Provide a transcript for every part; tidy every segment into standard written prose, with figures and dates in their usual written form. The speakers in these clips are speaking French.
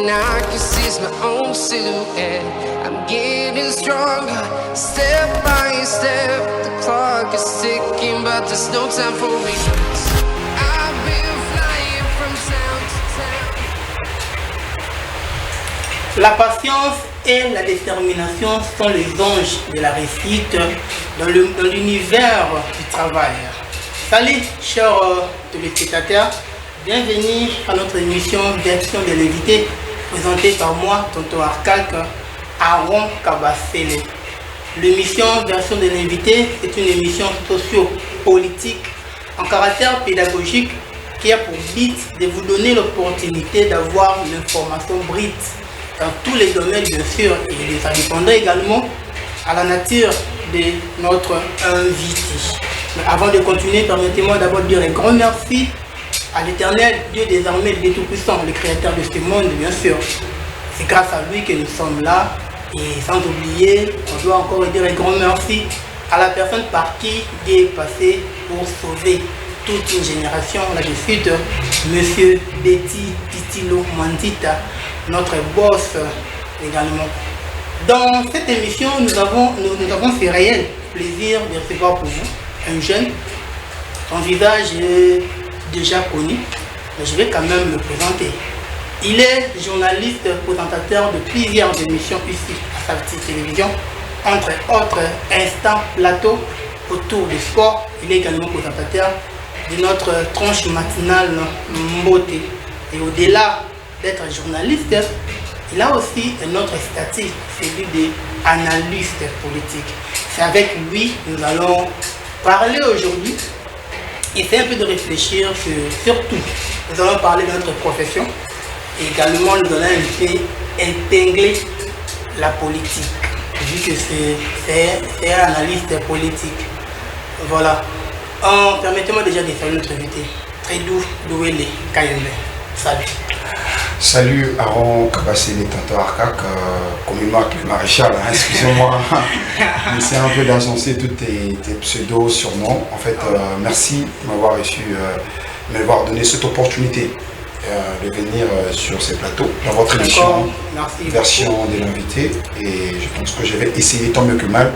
and I can see it's my own silhouette. I'm getting stronger, step by step. The clock is ticking, but there's no time for me. I've been flying from town to town. La patience et la détermination sont les anges de la réussite dans l'univers du travail. Salut chers téléspectateurs, bienvenue à notre émission Version de l'invité présentée par moi, Tonton Arcade, Aaron Kabasele. L'émission Version de l'invité est une émission socio-politique en caractère pédagogique qui a pour but de vous donner l'opportunité d'avoir une information brute dans tous les domaines bien sûr, et ça dépendra également à la nature de notre invité. Mais avant de continuer, permettez-moi d'abord de dire un grand merci à l'Éternel, Dieu des armées, le Tout-Puissant, le Créateur de ce monde, bien sûr. C'est grâce à lui que nous sommes là. Et sans oublier, on doit encore dire un grand merci à la personne par qui Dieu est passé pour sauver toute une génération. Là-dessus, Monsieur Betty Titilo Mandita, notre boss également. Dans cette émission, nous avons ce réel plaisir de recevoir pour vous un jeune. Son visage est déjà connu, mais je vais quand même le présenter. Il est journaliste, présentateur de plusieurs émissions ici à Savti Télévision, entre autres Instant Plateau autour du sport. Il est également présentateur de notre tranche matinale Mbote. Et au-delà d'être journaliste, il a aussi un autre statut, celui d'analyste politique. C'est avec lui que nous allons parler aujourd'hui. Et c'est un peu de réfléchir sur tout. Nous allons parler de notre profession. Et également, nous allons un peu épingler la politique. Vu que c'est un analyste politique. Voilà. Permettez-moi déjà de saluer notre invité. Très doux, Douele Kayembe. Salut. Salut Aaron Kabasele, Tonton Arcade, communément appelé Maréchal, hein, excusez-moi. J'essaie un peu d'agencer tous tes pseudos, surnoms. En fait, merci de m'avoir donné cette opportunité de venir sur ces plateaux, dans votre émission, Version de l'invité. Et je pense que je vais essayer tant mieux que mal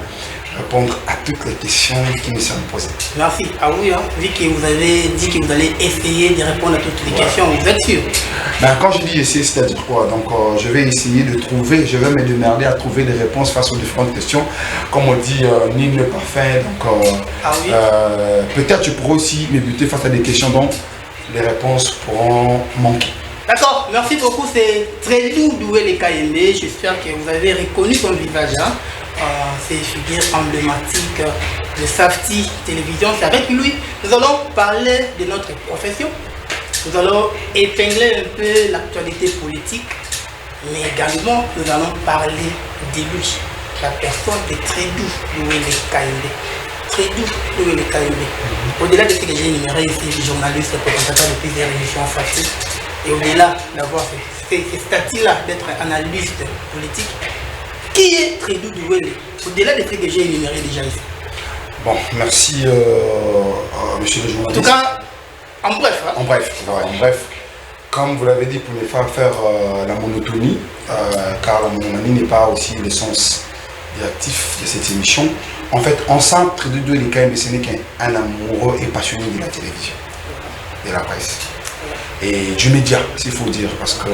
répondre à toutes les questions qui me seront posées. Merci. Ah oui, hein, vu que vous avez dit que vous allez essayer de répondre à toutes les questions, vous êtes sûr? Ben, quand je dis essayer, c'est-à-dire quoi? Donc je vais essayer de trouver, je vais me démerder à trouver des réponses face aux différentes questions. Comme on dit, nul n'est parfait. Donc peut-être je pourrais aussi me buter face à des questions dont les réponses pourront manquer. D'accord, merci beaucoup, c'est très doux Douele Kayembe. J'espère que vous avez reconnu son visage. Hein. C'est une figure emblématique de Savti Télévision. C'est avec lui nous allons parler de notre profession. Nous allons épingler un peu l'actualité politique, mais également nous allons parler de lui, la personne de très doux Douele Kayembe. Très doux Douele Kayembe. Au-delà de ce que j'ai énuméré ici, journaliste, présentateur de plusieurs émissions en Savti, et au-delà d'avoir ce statut-là d'être analyste politique, qui est très doux Douele, au-delà de ce que j'ai énuméré déjà ici? Bon, merci monsieur le journaliste. En tout cas, en bref. Hein? En bref, comme vous l'avez dit, pour ne pas faire la monotonie, car la monotonie n'est pas aussi l'essence directif de cette émission. En fait, ensemble, très doux Douele Kayembe, ce n'est qu'un amoureux et passionné de la télévision, de la presse. Et du média, s'il faut dire, parce que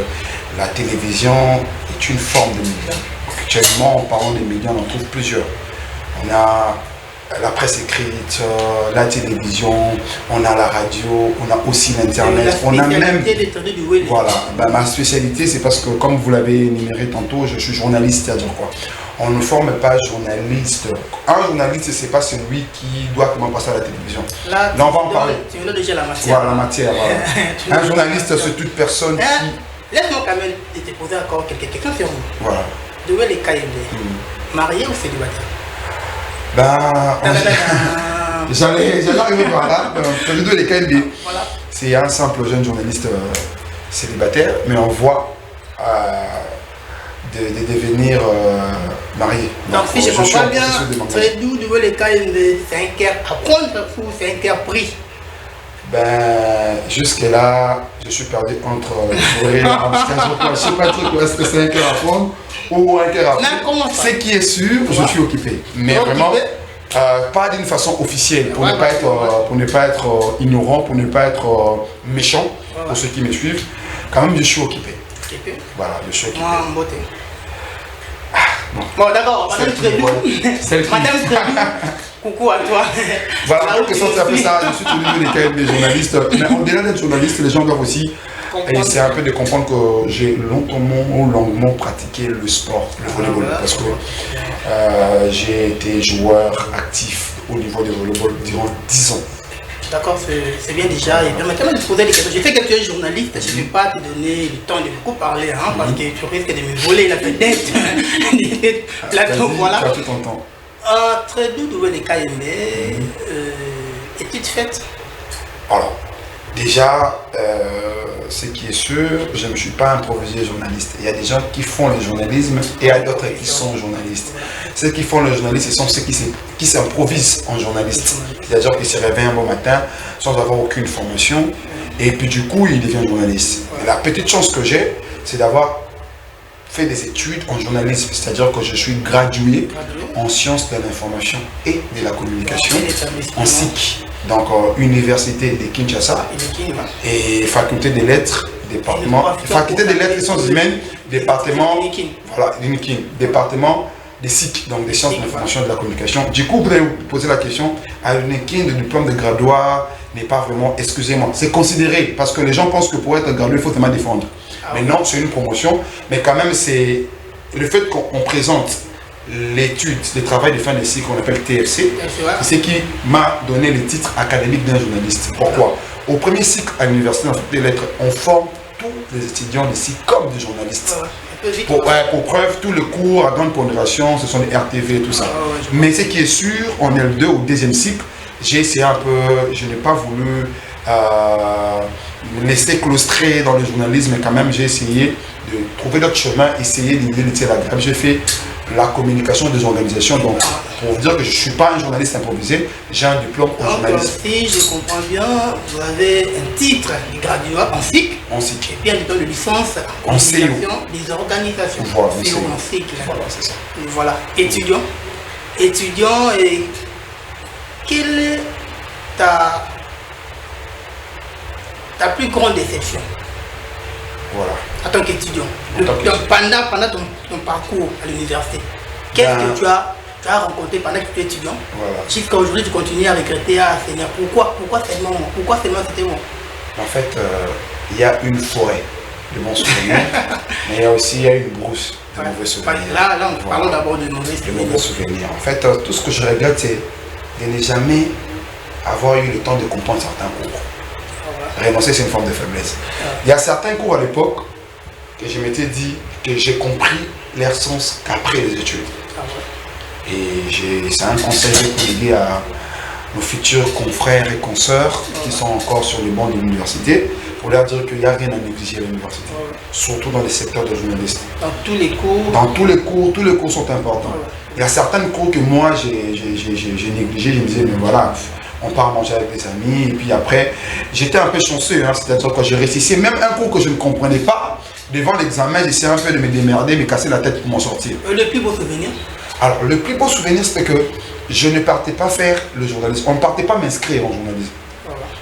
la télévision est une forme de média. Actuellement, en parlant des médias, on en trouve plusieurs. On a la presse écrite, la télévision, on a la radio, on a aussi l'internet, on a même... Voilà, ben, ma spécialité, c'est parce que, comme vous l'avez énuméré tantôt, je suis journaliste, c'est-à-dire quoi? On ne forme pas journaliste. Un journaliste, c'est pas celui qui doit comment passer à la télévision. Là, on va en parler. Tu me donnes déjà la matière. Voilà, la matière. Voilà. Un journaliste, c'est toute personne qui... Laisse-moi quand même te poser encore quelques questions sur vous. Voilà. Douele Kayembe, marié ou célibataire? J'allais arriver par là. Douele Kayembe, c'est un simple jeune journaliste célibataire, mais on voit de devenir marié. Donc si je comprends bien, très doux Douele Kayembe, c'est un cœur à prendre ou c'est un cœur pris? Ben, jusque là, je suis perdu entre je sais pas trop est-ce que c'est un cœur à prendre ou un cœur à prendre. Ce qui est sûr, je suis occupé. Mais vraiment, pas d'une façon officielle, pour ne pas être ignorant, pour ne pas être méchant pour ceux qui me suivent. Quand même, je suis occupé. Voilà, je suis occupé. Bon, d'accord, Madame Trébu. Madame Trébu, coucou à toi. Voilà, en quelque sorte, c'est un peu ça. Je suis au niveau des cahiers des journalistes. Mais au-delà d'être journaliste, les gens doivent aussi essayer un peu de comprendre que j'ai longuement pratiqué le sport, le volleyball. Parce que j'ai été joueur actif au niveau du volleyball durant 10 ans. D'accord, c'est bien déjà. Et permettez-moi de te poser des questions. Je sais que tu es journaliste, je ne vais pas te donner le temps de beaucoup parler, hein, parce que tu risques de me voler la vedette. Voilà. Tu as tout ton temps. Très doux de KMB, études faites. Alors, déjà, ce qui est sûr, je ne me suis pas improvisé journaliste. Il y a des gens qui font le journalisme et il y a d'autres qui sont journalistes. Ceux qui font le journalisme, ce sont ceux qui s'improvisent en journaliste. C'est-à-dire qu'ils se réveillent un bon matin sans avoir aucune formation et puis du coup, ils deviennent journalistes. Et la petite chance que j'ai, c'est d'avoir fait des études en journalisme, c'est-à-dire que je suis gradué en sciences de l'information et de la communication en SIC. Donc, Université de Kinshasa et Faculté des Lettres, Faculté des Lettres et Sciences Humaines, département, voilà, département des SIC, donc des sciences de l'information et de la communication. Du coup, vous allez vous poser la question, à l'UNEKIN, le diplôme de graduat n'est pas vraiment, excusez-moi, c'est considéré, parce que les gens pensent que pour être gradué, il faut seulement défendre. Mais non, c'est une promotion, mais quand même, c'est le fait qu'on présente l'étude, le travail de fin de cycle qu'on appelle TFC, c'est ce qui m'a donné le titre académique d'un journaliste. Pourquoi? Au premier cycle à l'université des lettres, on forme tous les étudiants d'ici comme des journalistes. Pour preuve, tous les cours à grande pondération, ce sont des RTV et tout ça. Mais ce qui est sûr, en L2 au deuxième cycle, j'ai essayé un peu, je n'ai pas voulu me laisser claustrer dans le journalisme, mais quand même j'ai essayé de trouver d'autres chemins, essayer d'éviter la grève. J'ai fait la communication des organisations, donc pour vous dire que je ne suis pas un journaliste improvisé, j'ai un diplôme en journalisme. Si je comprends bien, vous avez un titre de graduat en SIC, et puis un diplôme de licence en communication des organisations. Voilà, en SIC. Voilà, c'est ça. Et voilà, étudiant, et quelle est ta plus grande déception? Voilà. En tant qu'étudiant, pendant ton parcours à l'université, qu'est-ce que tu as rencontré pendant que tu es étudiant? Jusqu'à aujourd'hui, tu continues à regretter, à Seigneur. Pourquoi seulement c'était moi? En fait, il y a une forêt de bons souvenirs, mais il y a aussi une brousse de mauvais souvenirs. Là, parlons d'abord de mauvais souvenirs. En fait, tout ce que je regrette, c'est de ne jamais avoir eu le temps de comprendre certains cours. Renoncer, c'est une forme de faiblesse. Il y a certains cours à l'époque que je m'étais dit que j'ai compris leur sens qu'après les études. Et c'est un conseil pour aider à nos futurs confrères et consoeurs qui sont encore sur les bancs de l'université, pour leur dire qu'il n'y a rien à négliger à l'université, surtout dans les secteurs de journalistes. Dans tous les cours? Dans tous les cours sont importants. Il y a certains cours que moi j'ai négligé, je me disais mais voilà, on part manger avec des amis, et puis après, j'étais un peu chanceux, hein, c'est-à-dire que j'ai réussi, même un cours que je ne comprenais pas, devant l'examen, j'essayais un peu de me démerder, me casser la tête pour m'en sortir. Le plus beau souvenir? Alors, le plus beau souvenir, c'était que je ne partais pas faire le journalisme, on ne partait pas m'inscrire en journalisme.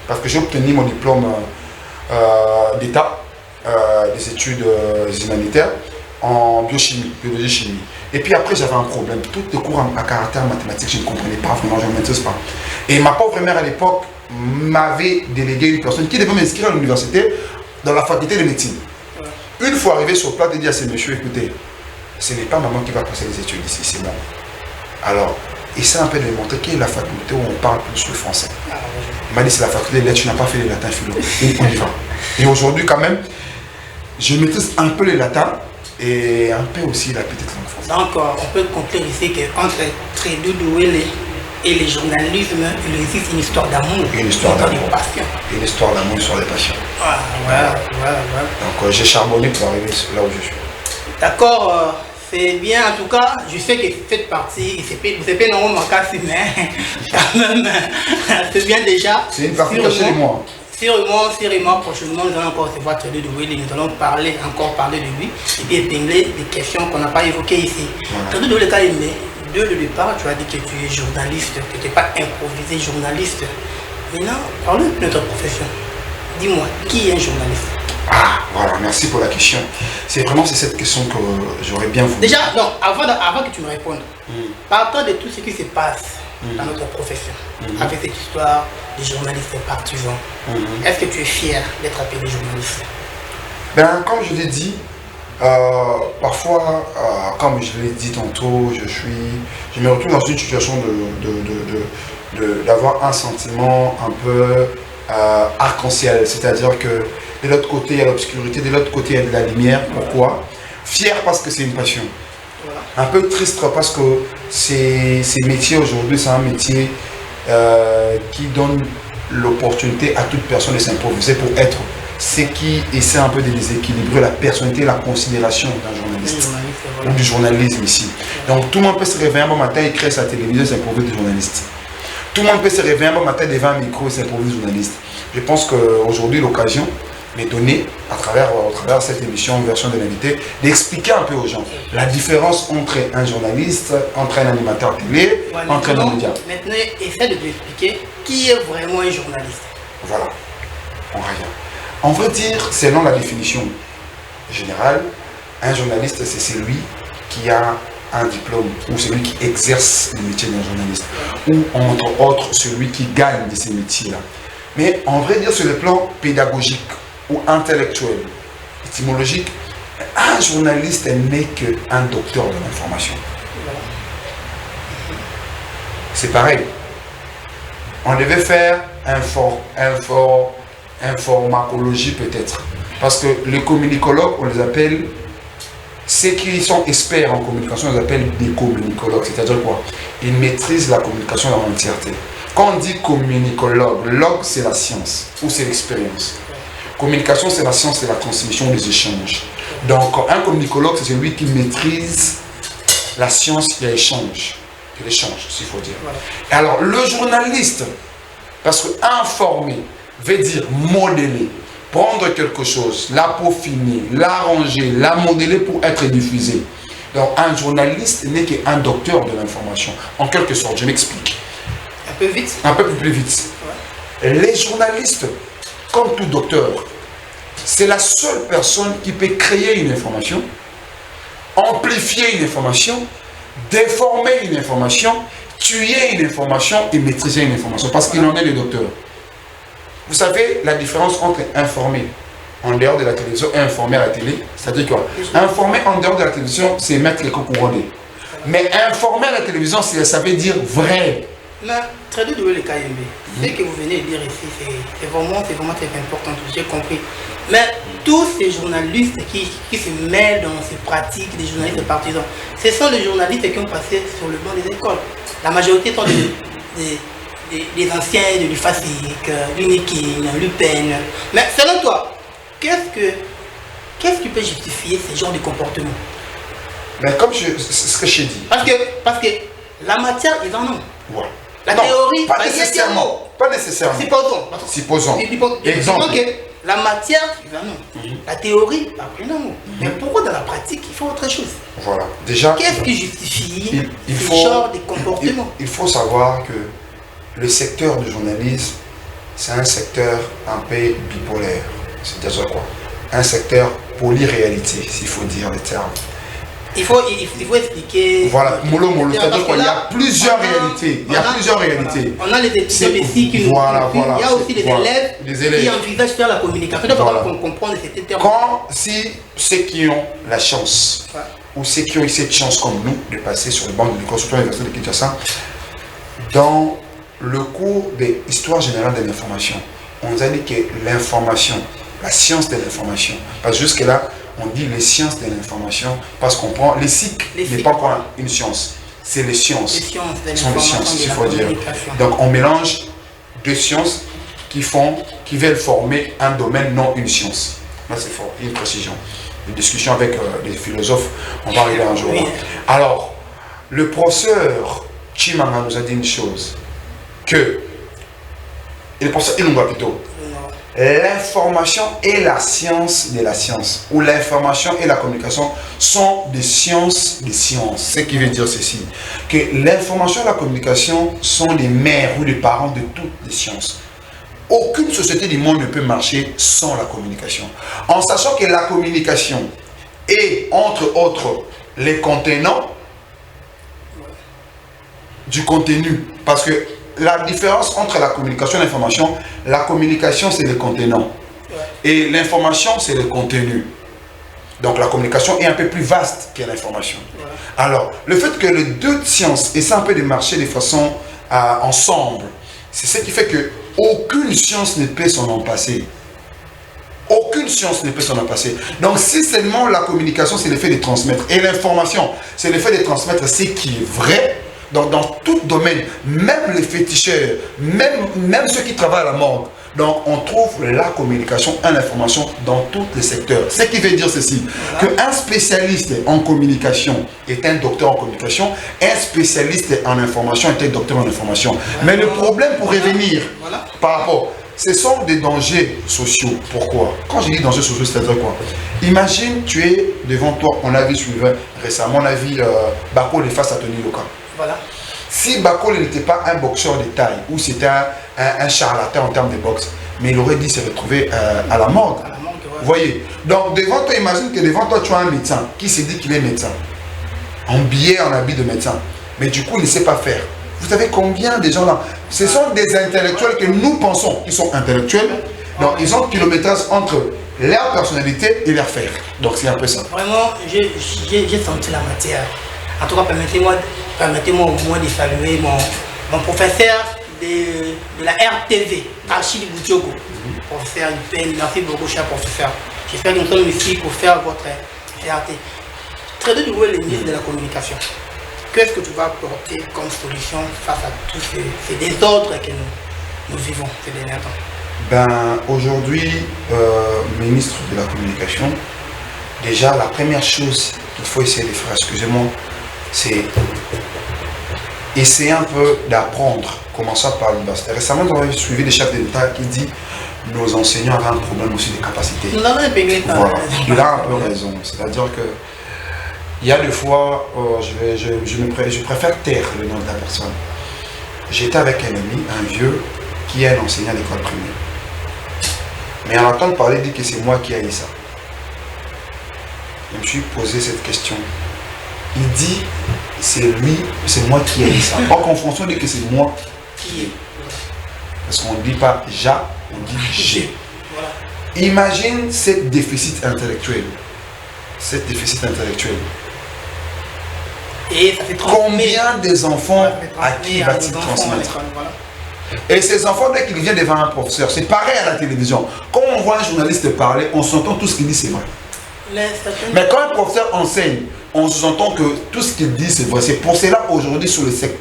Parce que j'ai obtenu mon diplôme d'État, des études humanitaires, en biologie-chimie. Et puis après, j'avais un problème. Tous les cours à caractère mathématique, je ne comprenais pas vraiment, je ne maîtrise pas. Et ma pauvre mère à l'époque m'avait délégué une personne qui devait m'inscrire à l'université dans la faculté de médecine. Une fois arrivé sur place, il dit à ces messieurs, écoutez, ce n'est pas maman qui va passer les études ici, c'est moi. Alors, il s'est un peu démontré quelle est la faculté où on parle plus le français. Il m'a dit, c'est la faculté des lettres, tu n'as pas fait les latins philo. Et on y va. Et aujourd'hui, quand même, je maîtrise un peu les latins et un peu aussi la petite langue française. Donc, on peut conclure ici qu'entre Trédu Doué et le journalisme, il existe une histoire d'amour. Une histoire d'amour. Une histoire d'amour, une histoire de passion. Voilà. Donc, j'ai charbonné pour arriver là où je suis. D'accord. C'est bien, en tout cas, je sais que vous faites partie, c'est pas normalement cassé, mais quand même, c'est bien déjà. C'est une partie cachée de moi. Sûrement, prochainement, nous allons encore se voir Trédé de Wele, nous allons encore parler de lui, et puis épingler des questions qu'on n'a pas évoquées ici. Trédé de Wele, dès le départ, tu as dit que tu es journaliste, que tu n'es pas improvisé journaliste. Maintenant, parlons de notre profession. Dis-moi, qui est un journaliste? Ah, voilà, merci pour la question. C'est cette question que j'aurais bien voulu. Déjà, non, avant que tu me répondes, partant de tout ce qui se passe dans notre profession, avec cette histoire des journalistes partisans, est-ce que tu es fier d'être appelé journaliste? Ben, comme je l'ai dit, parfois, comme je l'ai dit tantôt, je me retrouve dans une situation d'avoir un sentiment un peu arc-en-ciel, c'est-à-dire que de l'autre côté il y a l'obscurité, de l'autre côté il y a de la lumière. Pourquoi? Fier parce que c'est une passion. Voilà. Un peu triste parce que ces métiers aujourd'hui, c'est un métier qui donne l'opportunité à toute personne de s'improviser pour être ce qui essaie un peu de déséquilibrer la personnalité et la considération d'un journaliste ou du journalisme ici. Donc tout le monde peut se réveiller un bon matin et créer sa télévision et s'improviser de journaliste. Tout le monde peut se réveiller un bon matin devant un micro et s'improviser de journaliste. Je pense qu'aujourd'hui l'occasion m'est donnée à travers cette émission version de l'invité d'expliquer un peu aux gens la différence entre un journaliste, entre un animateur télé, entre un média. Maintenant, essaie de t'expliquer qui est vraiment un journaliste. Voilà, on va dire, selon la définition générale, un journaliste c'est celui qui a un diplôme ou celui qui exerce le métier d'un journaliste ou entre autres celui qui gagne de ces métiers-là. Mais on va dire sur le plan pédagogique ou intellectuel, étymologique, un journaliste n'est qu'un docteur de l'information. C'est pareil. On devait faire informacologie peut-être. Parce que les communicologues, on les appelle, ceux qui sont experts en communication, on les appelle des communicologues. C'est-à-dire quoi? Ils maîtrisent la communication dans l'entièreté. Quand on dit communicologue, log c'est la science ou c'est l'expérience. Communication c'est la science, c'est la transmission des échanges. Donc un communicologue c'est celui qui maîtrise la science et l'échange, s'il faut dire. Voilà. Alors le journaliste, parce que informer veut dire modeler, prendre quelque chose, la peaufiner, l'arranger, la modeler pour être diffusé. Donc un journaliste n'est qu'un docteur de l'information, en quelque sorte, je m'explique. Un peu vite. Un peu plus vite. Ouais. Les journalistes, comme tout docteur, c'est la seule personne qui peut créer une information, amplifier une information, déformer une information, tuer une information et maîtriser une information, parce qu'il en est le docteur. Vous savez la différence entre informer en dehors de la télévision et informer à la télé, c'est-à-dire quoi? Informer en dehors de la télévision, c'est mettre les couronnes. Mais informer à la télévision, ça veut dire vrai. Mais Trédé de Wele KMB, ce que vous venez de dire ici, c'est vraiment très important, j'ai compris. Mais tous ces journalistes qui se mêlent dans ces pratiques, des journalistes partisans, ce sont les journalistes qui ont passé sur le banc des écoles. La majorité sont des anciens de l'UFASIC, l'UNIKIN, l'UPEN. Mais selon toi, qu'est-ce qui peut justifier ce genre de comportement? Mais comme ce que j'ai dit. Parce que la matière, ils en ont. Ouais. La théorie, pas nécessairement. Pas nécessairement. Supposons. Exemple. La matière, ils en ont. La théorie, après non. Mais pourquoi dans la pratique, il faut autre chose? Voilà. Déjà. Qu'est-ce qui justifie ce genre de comportement? Il faut savoir que le secteur du journalisme, c'est un secteur un peu bipolaire. C'est-à-dire quoi? Un secteur polyréalité, s'il faut dire les termes. Il faut expliquer. Voilà, mollo, c'est-à-dire qu'il y a plusieurs réalités. On a les étudiants ici qui nous il y a aussi des élèves qui envisagent faire la communication. Il faut comprendre ces termes. Si ceux qui ont la chance, ou ceux qui ont eu cette chance comme nous, de passer sur le banc de l'école, surtout à l'université de Kinshasa, dans le cours d'histoire générale de l'information, on nous a dit que l'information, la science de l'information, parce que jusque-là, on dit les sciences de l'information, parce qu'on prend les cycles, n'est pas encore une science, c'est les sciences. Les sciences de sont les sciences, il faut dire. communication. Donc on mélange deux sciences qui veulent former un domaine, non une science. Là c'est fort, une précision. Une discussion avec des philosophes, on va arriver un jour. Oui. Alors, le professeur Chimanga nous a dit une chose, que, et le professeur Ilunga plutôt, l'information et la science de la science, ou l'information et la communication sont des sciences des sciences. Ce qui veut dire ceci, que l'information et la communication sont les mères ou les parents de toutes les sciences. Aucune société du monde ne peut marcher sans la communication. En sachant que la communication est, entre autres, les contenants du contenu. Parce que la différence entre la communication et l'information, la communication c'est le contenant. Et l'information c'est le contenu. Donc la communication est un peu plus vaste que l'information. Alors, le fait que les deux sciences essaient un peu de marcher de façon ensemble, c'est ce qui fait que aucune science ne peut s'en en passer. Aucune science ne peut s'en en passer. Donc si seulement la communication c'est le fait de transmettre et l'information c'est le fait de transmettre ce qui est vrai, donc dans tout domaine, même les féticheurs, même ceux qui travaillent à la morgue, donc on trouve la communication et l'information dans tous les secteurs. Ce qui veut dire ceci, qu'un spécialiste en communication est un docteur en communication, un spécialiste en information est un docteur en information. Mais le problème pour revenir par rapport, ce sont des dangers sociaux. Pourquoi? Quand je dis dangers sociaux, c'est-à-dire quoi? Imagine, tu es devant toi, on a vu récemment, on a vu Bako les face à Tony Loka. Voilà. Si Bako n'était pas un boxeur de taille, ou c'était un charlatan en termes de boxe, mais il aurait dit se retrouver à la morgue. Vous voyez? Donc devant toi, imagine que devant toi, tu as un médecin qui se dit qu'il est médecin, en billet, en habit de médecin, mais du coup, il ne sait pas faire. Vous savez combien de gens là? Ce sont des intellectuels que nous pensons qu'ils sont intellectuels, donc ils ont kilométrage entre leur personnalité et leur faire. Donc c'est un peu ça. Vraiment, j'ai senti la matière. En tout cas, permettez-moi au moins de saluer mon professeur de la RTV, Achille Boutiogo. Professeur UPN, merci beaucoup, cher professeur. J'espère que nous sommes ici pour faire votre RT. Très de nouveau, le ministre de la Communication. Qu'est-ce que tu vas apporter comme solution face à tous ces désordres que nous vivons ces derniers temps? Ben, aujourd'hui, ministre de la Communication, déjà la première chose qu'il faut essayer de faire, excusez-moi, c'est essayer un peu d'apprendre, commençant par l'université. Récemment, nous avons suivi des chefs d'État qui disent nos enseignants avaient un problème aussi de capacité. Nous avons épinglé ça. Voilà. Il a un peu raison. C'est-à-dire que il y a des fois, je préfère taire le nom de la personne. J'étais avec un ami, un vieux, qui est un enseignant à l'école primaire. Mais en entendant parler, il dit que c'est moi qui ai eu ça. Je me suis posé cette question. Il dit, c'est lui, c'est moi qui ai eu ça. En confonction, il dit que c'est moi qui ai. Parce qu'on ne dit pas ja, on dit j'ai. Voilà. Imagine ce déficit intellectuel. Cet déficit intellectuel. Et ça fait combien des enfants à qui va-t-il transmettre? Voilà. Et ces enfants, dès qu'ils viennent devant un professeur, c'est pareil à la télévision. Quand on voit un journaliste parler, on s'entend tout ce qu'il dit, c'est vrai. Mais quand un professeur enseigne, on s'entend que tout ce qu'il dit, c'est vrai. C'est pour cela aujourd'hui,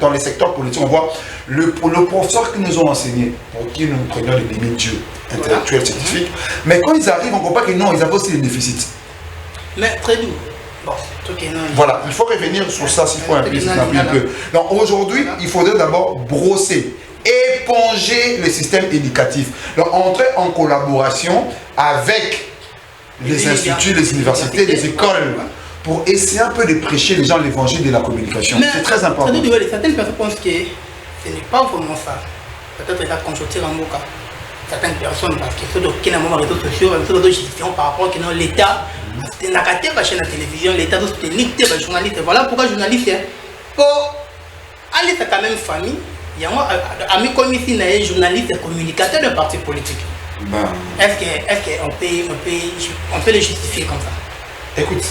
dans les secteurs politiques, on voit le professeur qui nous ont enseigné, pour qui nous prenions les limites Dieu, intellectuels, scientifiques. Mais quand ils arrivent, on comprend que non, ils avaient aussi des déficits. Mais très doux. Bon, voilà, il faut revenir sur ça s'il faut un peu. Donc aujourd'hui, il faudrait d'abord brosser, éponger le système éducatif. Donc entrer en collaboration avec les instituts, les universités, les écoles, pour essayer un peu de prêcher les gens l'évangile de la communication. C'est très important. Certaines personnes pensent que ce n'est pas vraiment ça. Peut-être que quand je tire en moka, certaines personnes, parce que ceux qui n'ont pas les réseaux sociaux, ceux d'autres gestion par rapport à l'État, c'est la chaîne de télévision, l'État doit soutenir les journalistes. Voilà pourquoi journaliste, pour aller c'est quand même famille, il y a moi, ami comme ici, un journaliste et communicateur de parti politique. Est-ce qu'on peut le justifier comme ça? Écoute,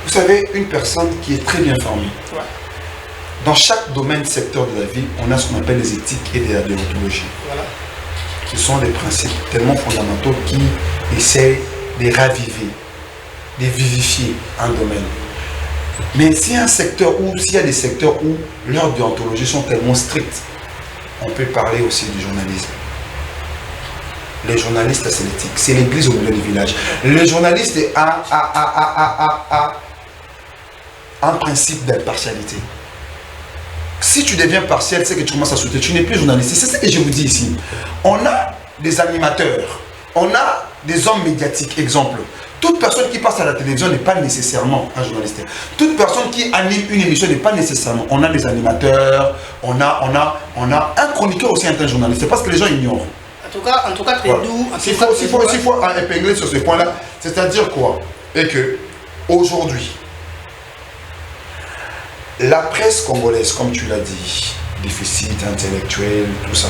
vous savez, une personne qui est très bien formée, dans chaque domaine, secteur de la vie, on a ce qu'on appelle les éthiques et la déontologie. Voilà. Ce sont des principes tellement fondamentaux qui essaient de raviver, de vivifier un domaine. Mais s'il y a des secteurs où leurs déontologies sont tellement strictes, on peut parler aussi du journalisme. Les journalistes, c'est l'éthique. C'est l'église au milieu du village. Le journaliste a un principe d'impartialité. Si tu deviens partiel, c'est que tu commences à sauter. Tu n'es plus journaliste. C'est ce que je vous dis ici. On a des animateurs. On a des hommes médiatiques, exemple. Toute personne qui passe à la télévision n'est pas nécessairement un journaliste. Toute personne qui anime une émission n'est pas nécessairement. On a des animateurs, on a un chroniqueur aussi, un journaliste. C'est parce que les gens ignorent. En tout cas, très voilà. doux. Il faut épingler sur ce point-là. C'est-à-dire quoi? Et que aujourd'hui, la presse congolaise, comme tu l'as dit, déficit intellectuel, tout ça,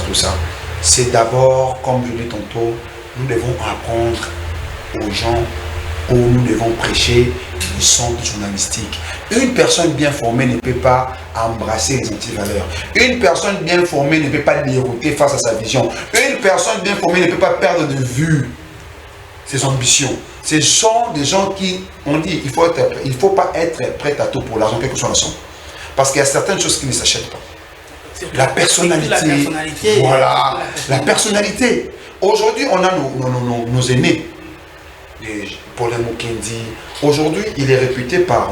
c'est d'abord, comme je l'ai tantôt, nous devons apprendre aux gens où nous devons prêcher le son journalistique. Une personne bien formée ne peut pas embrasser les antivaleurs. Une personne bien formée ne peut pas dérouter face à sa vision. Une personne bien formée ne peut pas perdre de vue ses ambitions. Ce sont des gens qui, on dit, il faut pas être prêt à tout pour l'argent, quel que soit le son. Parce qu'il y a certaines choses qui ne s'achètent pas. La personnalité, voilà, la personnalité. Aujourd'hui, on a nos aînés. Paul Mukendi. Aujourd'hui, il est réputé par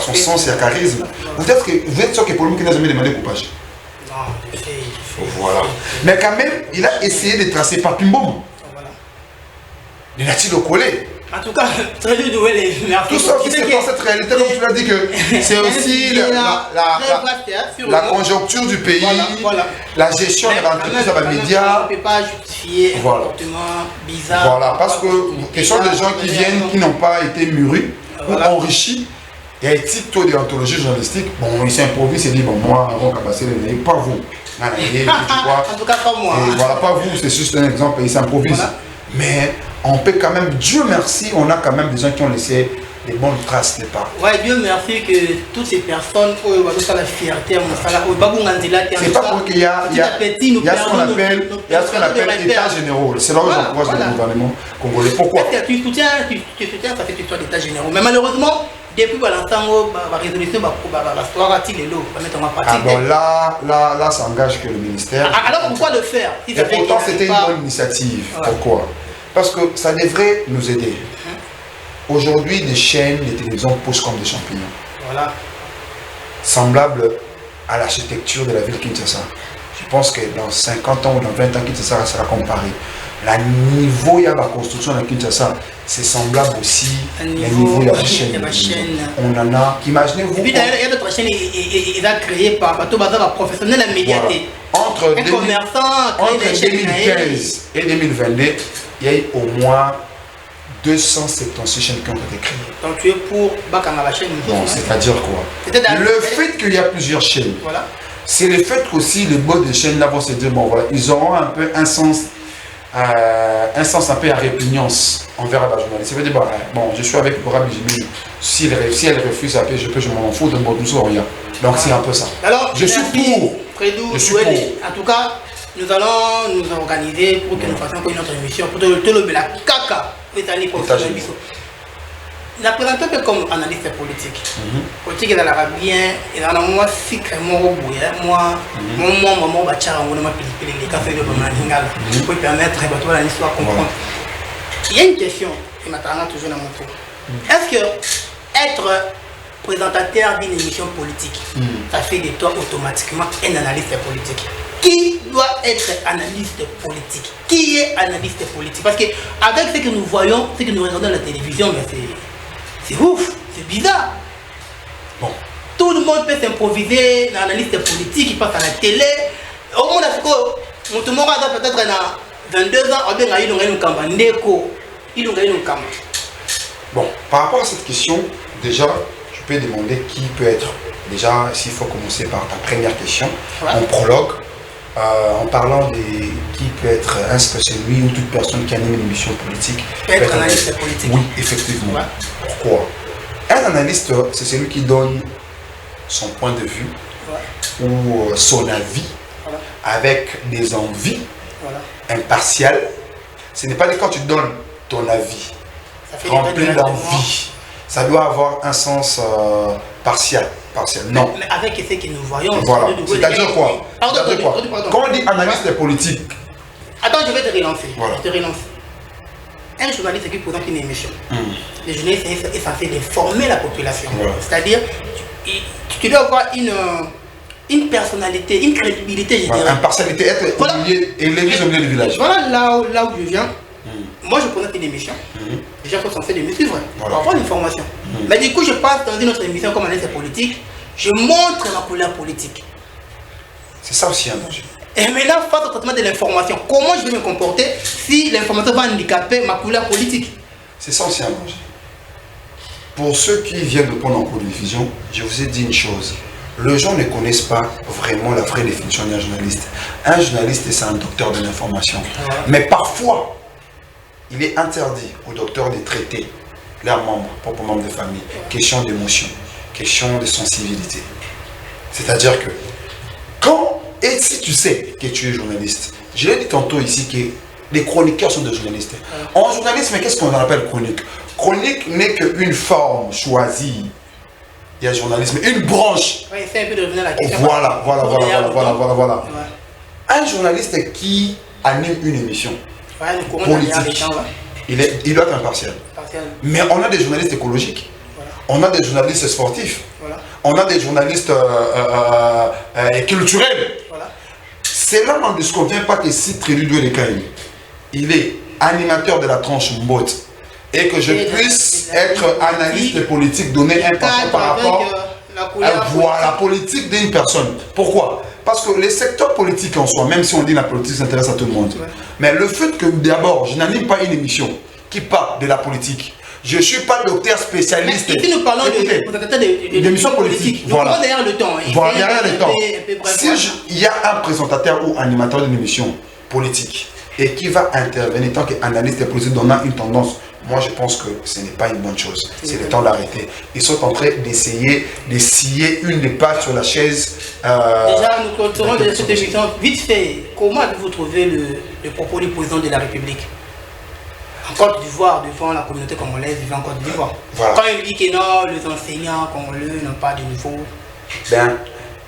son sens et charisme. Vous êtes sûr que Paul Mukendi n'a jamais demandé coupage? Non, je sais. Voilà. Mais quand même, il a essayé de tracer par Pimbom. Voilà. Il a-t-il le collé? En tout cas, très doué les tout ça qui se passe, cette réalité, comme tu l'as dit, que c'est aussi la conjoncture du pays, voilà. la gestion de l'entreprise à la média. On ne peut pas justifier un comportement bizarre. Voilà, parce que ce sont des gens qui viennent, qui n'ont pas été mûris ou enrichis. Il y a un petit taux de déontologie journalistique. Bon, il s'improvise, il dit, bon, moi, on va passer les pas vous. En tout cas, pas moi. Et voilà, pas vous, c'est juste un exemple, il s'improvise. Voilà. Mais on peut quand même, Dieu merci, on a quand même des gens qui ont laissé des bonnes traces de part. Ouais, Dieu merci que toutes ces personnes ont la fierté, c'est pas pour qu'il y a ce qu'on appelle état généraux. C'est là où j'encourage le gouvernement congolais. Pourquoi? Tu soutiens cette histoire d'état généraux. Mais malheureusement, depuis l'instant, la résolution là, ça engage que le ministère. Alors pourquoi le faire? Et pourtant, c'était une bonne initiative. Pourquoi? Parce que ça devrait nous aider. Aujourd'hui, des chaînes de télévision poussent comme des champignons. Voilà. Semblable à l'architecture de la ville Kinshasa. Je pense que dans 50 ans ou dans 20 ans, Kinshasa sera comparé. Le niveau de la construction de Kinshasa, c'est semblable aussi au niveau de la chaîne. On en a, imaginez-vous. Et puis d'ailleurs, il y a d'autres chaînes, ils ont créé par professionnels et médiatés. Entre 2015 et 2022, il y a eu au moins 276 chaînes qui ont été créées. Donc tu es pour Bakanga la chaîne? Bon, c'est-à-dire quoi? Le fait qu'il y a plusieurs chaînes, voilà. C'est le fait qu'aussi les boss de chaînes là vont se dire, bon voilà, ils auront un peu un sens un peu à répugnance envers la journaliste. Ça veut dire, bon, je suis avec Laura Bijimi, si elle refuse, je m'en fous, donc bon, nous sommes rien. Donc c'est un peu ça. Alors, je suis pour. Je suis pour. En tout cas, nous allons nous organiser pour que nous fassions une autre émission, pour le la caca. La présenter un peu comme analyste politique. Politique est dans la bien, et dans moi, si moi, pour permettre à l'histoire de comprendre. Il y a une question qui m'attend toujours dans mon tour. Est-ce que être présentateur d'une émission politique, ça fait de toi automatiquement un analyste politique? Qui doit être analyste politique? Qui est analyste politique? Parce qu'avec ce que nous voyons, ce que nous regardons à la télévision, mais c'est ouf, c'est bizarre. Bon. Tout le monde peut s'improviser dans l'analyste politique, il passe à la télé. Au monde, tout le monde a peut-être 22 ans, bon, par rapport à cette question, déjà, tu peux demander qui peut être. Déjà, s'il faut commencer par ta première question, en prologue. En parlant de qui peut être celui ou toute personne qui anime une émission politique. Peut être analyste politique. Oui, effectivement. Ouais. Pourquoi? Un analyste, c'est celui qui donne son point de vue ou son avis avec des envies impartiales. Ce n'est pas quand tu donnes ton avis rempli d'envie. Ça doit avoir un sens partiel. Non. Mais avec ce que nous voyons. Voilà. C'est-à-dire quoi? Pardon. Quand on dit analyste politique. Attends, je vais te relancer. Voilà. Je te relance. Un journaliste qui présente une émission. Le journaliste est censé former la population. Voilà. C'est-à-dire, tu dois avoir une personnalité, une crédibilité, je dirais. Impartialité, être élevé au milieu du village. Voilà là où je viens. moi je présente une émission. Les gens sont censés de me suivre pour avoir l'information. Mais du coup, je passe dans une autre émission comme analyste politique, je montre ma couleur politique. C'est ça aussi un danger. Et maintenant, face au traitement de l'information, comment je vais me comporter si l'information va handicaper ma couleur politique? C'est ça aussi un danger. Pour ceux qui viennent de prendre en cours de diffusion, je vous ai dit une chose. Les gens ne connaissent pas vraiment la vraie définition d'un journaliste. Un journaliste, c'est un docteur de l'information. Mais parfois, il est interdit aux docteurs de traiter leurs membres, propres membres de famille. Question d'émotion, question de sensibilité. C'est-à-dire que, et si tu sais que tu es journaliste, je l'ai dit tantôt ici que les chroniqueurs sont des journalistes. En journalisme, qu'est-ce qu'on appelle chronique? Chronique n'est qu'une forme choisie. Il y a journalisme, une branche. Oui, c'est un peu de revenir à la question. Voilà. Un journaliste qui anime une émission politique, il doit être impartial. Mais on a des journalistes écologiques, on a des journalistes sportifs, on a des journalistes culturels. C'est là dans ce qu'on ne vient pas que si Tréludo les Caïns, il est animateur de la tranche Mbot. Et que je puisse être analyste politique, donner un penchant par rapport à la politique d'une personne. Pourquoi? Parce que les secteurs politiques en soi, même si on dit la politique s'intéresse à tout le monde, mais le fait que d'abord, je n'anime pas une émission qui parle de la politique, je ne suis pas docteur spécialiste. Mais si nous parlons d'émissions politiques, voilà. Derrière le temps. Voilà, derrière le temps. Si il y a un présentateur ou animateur d'une émission politique et qui va intervenir en tant qu'analyste politique donnant une tendance, moi je pense que ce n'est pas une bonne chose. C'est le temps d'arrêter. Ils sont en train d'essayer de scier une des pattes sur la chaise. Déjà, nous clôturons cette émission. Vite fait, comment avez-vous trouvé le propos du président de la République en Côte d'Ivoire, devant la communauté congolaise vivant en Côte d'Ivoire? Voilà. Quand il dit que non, les enseignants congolais n'ont pas de niveau. Ben,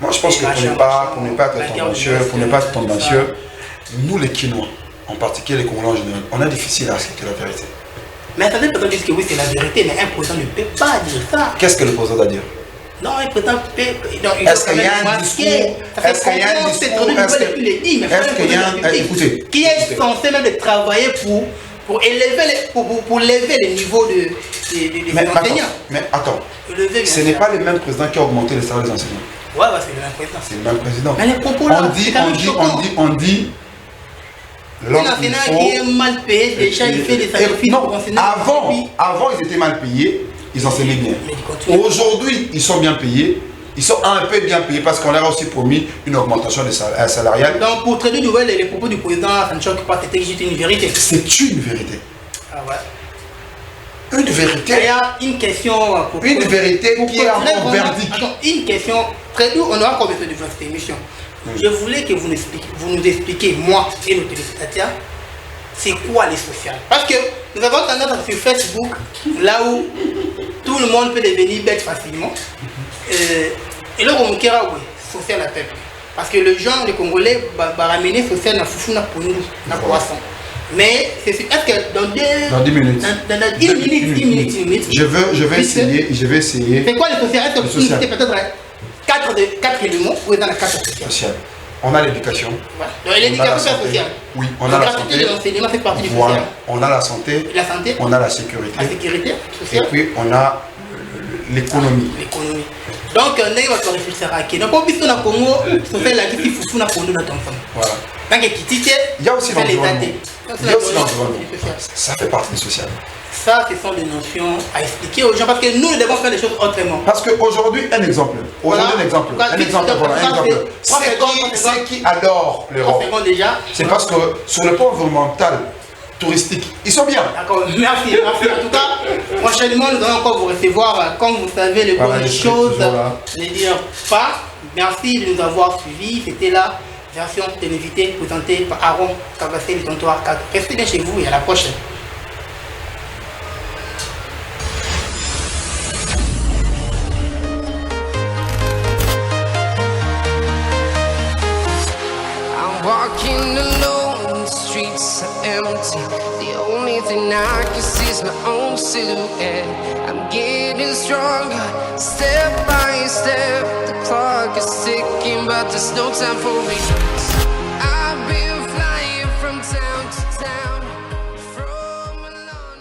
moi je pense que pour ne pas être tendancieux, nous les Kinois, en particulier les Congolais en général, on a difficile à accepter la vérité. Mais attendez, le président dit que oui, c'est la vérité, mais un président ne peut pas dire ça. Qu'est-ce que le président doit dire? Non, un président peut. Est-ce qu'il y a un discours? Est-ce qu'il y a un discours? Qui est censé même de travailler pour élever les niveaux des enseignants. Mais attends, ce n'est pas le même président qui a augmenté les salaires des enseignants. Ouais, c'est le même président. C'est le même président. Mais les propos là, on dit. L'enseignant qui est mal payé, déjà il fait des sacrifices pour enseigner. Avant, ils étaient mal payés, ils enseignaient bien. Aujourd'hui, ils sont bien payés. Ils sont un peu bien payés parce qu'on leur a aussi promis une augmentation salariale. Donc pour traiter de nouvelles, les propos du président, ça ne choque pas, c'était juste une vérité. C'est une vérité. Ah ouais. Une vérité. Il y a une question. Une vérité qui est en verdict. Une question. Très nous, on aura encore besoin de votre émission. Je voulais que vous nous expliquiez, moi et nos téléspectateurs, c'est quoi les sociales. Parce que nous avons tendance sur Facebook, là où tout le monde peut devenir bête facilement. Et là, on kera oui, social à peuple. Parce que le genre, les Congolais, va ramener social na foufou na pondu, na poisson. Mais est-ce que dans 10 minutes, dans 10 minutes, je vais essayer. C'est quoi les sociales? Est-ce que vous citez peut-être 4 éléments ou dans la 4 sociales? On a l'éducation. Donc l'éducation sociale. Oui, on a la santé. L'enseignement fait partie du social. On a la santé. On a la sécurité. La sécurité sociale. Et puis on a l'économie. Donc on est votre réflexion à qui. Donc on peut dans Congo, social la qui foufou na pondu na tonton. Voilà. Tant que kitite, il y a aussi l'environnement. Ça fait partie du social. Ça, ce sont des notions à expliquer aux gens parce que nous devons faire les choses autrement. Parce qu'aujourd'hui, un exemple. C'est qui adore l'Europe. C'est parce que sur le plan environnemental, touristique, ils sont bien. D'accord, merci. En tout cas, prochainement, nous allons encore vous recevoir, comme vous savez, les bonnes choses. Ne dire pas. Merci de nous avoir suivis. C'était la version télévisée présentée par Aaron Kabassé, le comptoir 4. Restez bien chez vous et à la prochaine. Walking alone, the streets are empty. The only thing I can see is my own silhouette. I'm getting stronger, step by step. The clock is ticking, but there's no time for me. I've been flying from town to town.